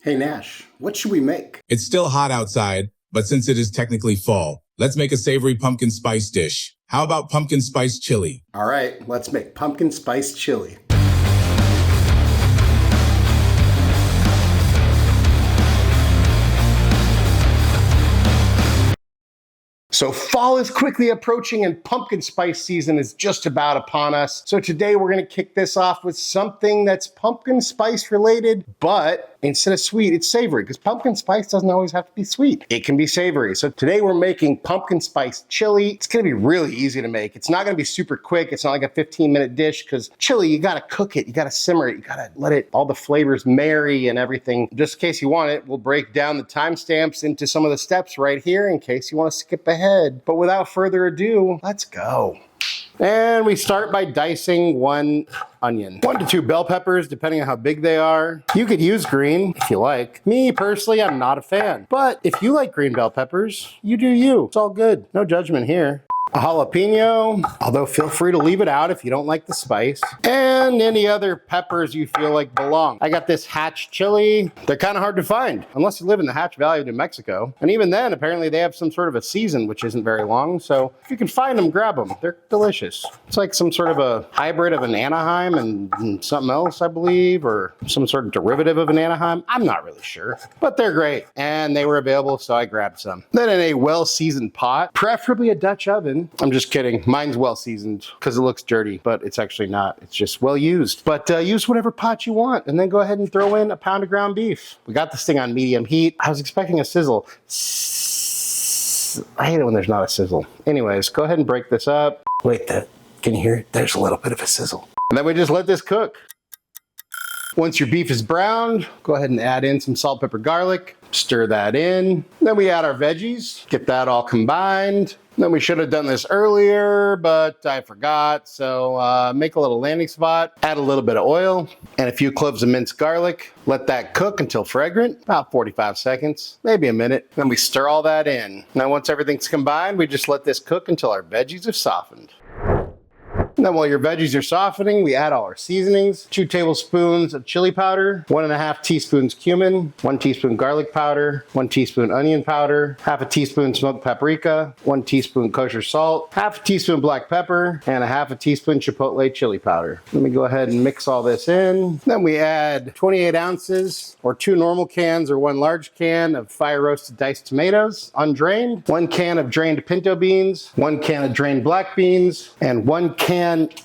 Hey Nash, what should we make? It's still hot outside, but since it is technically fall, let's make a savory pumpkin spice dish. How about pumpkin spice chili? All right, let's make pumpkin spice chili. So fall is quickly approaching and pumpkin spice season is just about upon us. So today we're gonna kick this off with something that's pumpkin spice related, but instead of sweet, it's savory, because pumpkin spice doesn't always have to be sweet. It can be savory. So today we're making pumpkin spice chili. It's gonna be really easy to make. It's not gonna be super quick. It's not like a 15-minute dish, because chili, you gotta cook it, you gotta simmer it, you gotta let all the flavors marry and everything. Just in case you want it, we'll break down the timestamps into some of the steps right here in case you wanna skip ahead. But without further ado, let's go. And we start by dicing 1 onion. 1 to 2 bell peppers, depending on how big they are. You could use green if you like. Me, personally, I'm not a fan. But if you like green bell peppers, you do you. It's all good. No judgment here. A jalapeno, although feel free to leave it out if you don't like the spice. And any other peppers you feel like belong. I got this Hatch chili. They're kind of hard to find, unless you live in the Hatch Valley of New Mexico. And even then, apparently they have some sort of a season, which isn't very long. So if you can find them, grab them. They're delicious. It's like some sort of a hybrid of an Anaheim and something else, I believe, or some sort of derivative of an Anaheim. I'm not really sure, but they're great. And they were available, so I grabbed some. Then in a well-seasoned pot, preferably a Dutch oven. I'm just kidding. Mine's well seasoned because it looks dirty, but it's actually not. It's just well used. But use whatever pot you want, and then go ahead and throw in a pound of ground beef. We got this thing on medium heat. I was expecting a sizzle. I hate it when there's not a sizzle. Anyways, go ahead and break this up. Wait, can you hear it? There's a little bit of a sizzle. And then we just let this cook. Once your beef is browned, go ahead and add in some salt, pepper, garlic. Stir that in. Then we add our veggies. Get that all combined. Then we should have done this earlier, but I forgot. So make a little landing spot, add a little bit of oil and a few cloves of minced garlic. Let that cook until fragrant, about 45 seconds, maybe a minute. Then we stir all that in. Now once everything's combined, we just let this cook until our veggies have softened. And then while your veggies are softening, we add all our seasonings. 2 tablespoons of chili powder, 1.5 teaspoons cumin, 1 teaspoon garlic powder, 1 teaspoon onion powder, half a teaspoon smoked paprika, 1 teaspoon kosher salt, half a teaspoon black pepper, and a half a teaspoon chipotle chili powder. Let me go ahead and mix all this in. Then we add 28 ounces or 2 normal cans or 1 large can of fire roasted diced tomatoes, undrained, 1 can of drained pinto beans, 1 can of drained black beans, and 1 can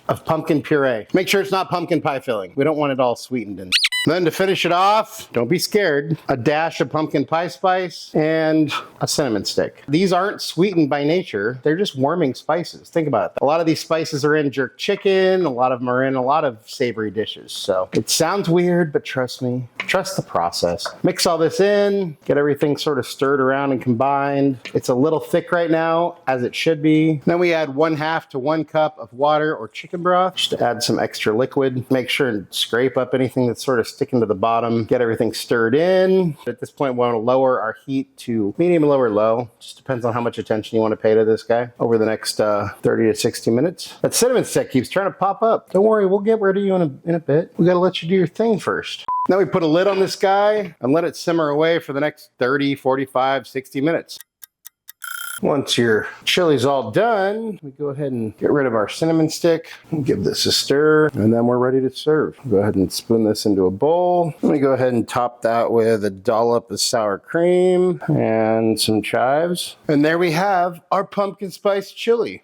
of pumpkin puree. Make sure it's not pumpkin pie filling. We don't want it all sweetened in. Then to finish it off, don't be scared, a dash of pumpkin pie spice and a cinnamon stick. These aren't sweetened by nature. They're just warming spices. Think about it. A lot of these spices are in jerk chicken. A lot of them are in a lot of savory dishes. So it sounds weird, but trust me, trust the process. Mix all this in, get everything sort of stirred around and combined. It's a little thick right now, as it should be. Then we add 1/2 to 1 cup of water or chicken broth, just to add some extra liquid. Make sure and scrape up anything that's sort of sticking to the bottom. Get everything stirred in. At this point, we want to lower our heat to medium, low, or low. Just depends on how much attention you want to pay to this guy over the next 30 to 60 minutes. That cinnamon stick keeps trying to pop up. Don't worry, we'll get rid of you in a bit. We got to let you do your thing first. Now we put a lid on this guy and let it simmer away for the next 30, 45, 60 minutes. Once your chili's all done, we go ahead and get rid of our cinnamon stick and give this a stir, and then we're ready to serve. Go ahead and spoon this into a bowl. Let me go ahead and top that with a dollop of sour cream and some chives. And there we have our pumpkin spice chili.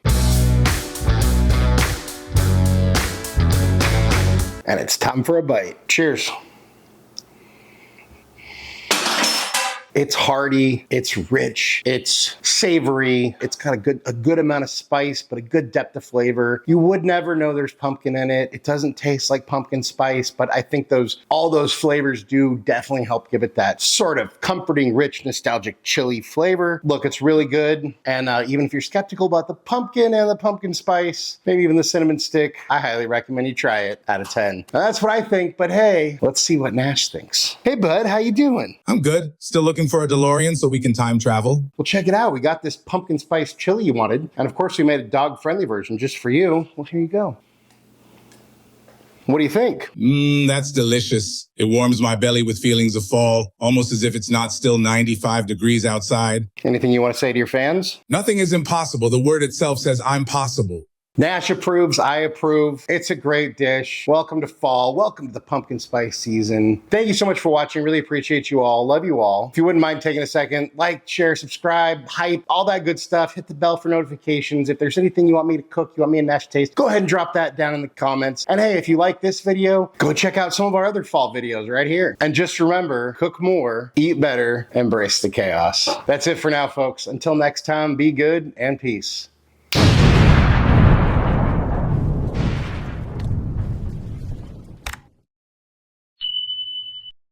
And it's time for a bite. Cheers. It's hearty, it's rich, it's savory, it's got a good amount of spice, but a good depth of flavor. You would never know there's pumpkin in it. It doesn't taste like pumpkin spice, but I think all those flavors do definitely help give it that sort of comforting, rich, nostalgic chili flavor. Look, it's really good. And even if you're skeptical about the pumpkin and the pumpkin spice, maybe even the cinnamon stick, I highly recommend you try it out of 10. Now, that's what I think, but hey, let's see what Nash thinks. Hey bud, how you doing? I'm good. Still looking for a DeLorean so we can time travel. Well, check it out. We got this pumpkin spice chili you wanted. And of course, we made a dog-friendly version just for you. Well, here you go. What do you think? That's delicious. It warms my belly with feelings of fall, almost as if it's not still 95 degrees outside. Anything you want to say to your fans? Nothing is impossible. The word itself says I'm possible. Nash approves, I approve. It's a great dish. Welcome to fall. Welcome to the pumpkin spice season. Thank you so much for watching. Really appreciate you all. Love you all. If you wouldn't mind taking a second, like, share, subscribe, hype, all that good stuff. Hit the bell for notifications. If there's anything you want me to cook, you want me and Nash to taste, go ahead and drop that down in the comments. And hey, if you like this video, go check out some of our other fall videos right here. And just remember, cook more, eat better, embrace the chaos. That's it for now, folks. Until next time, be good and peace.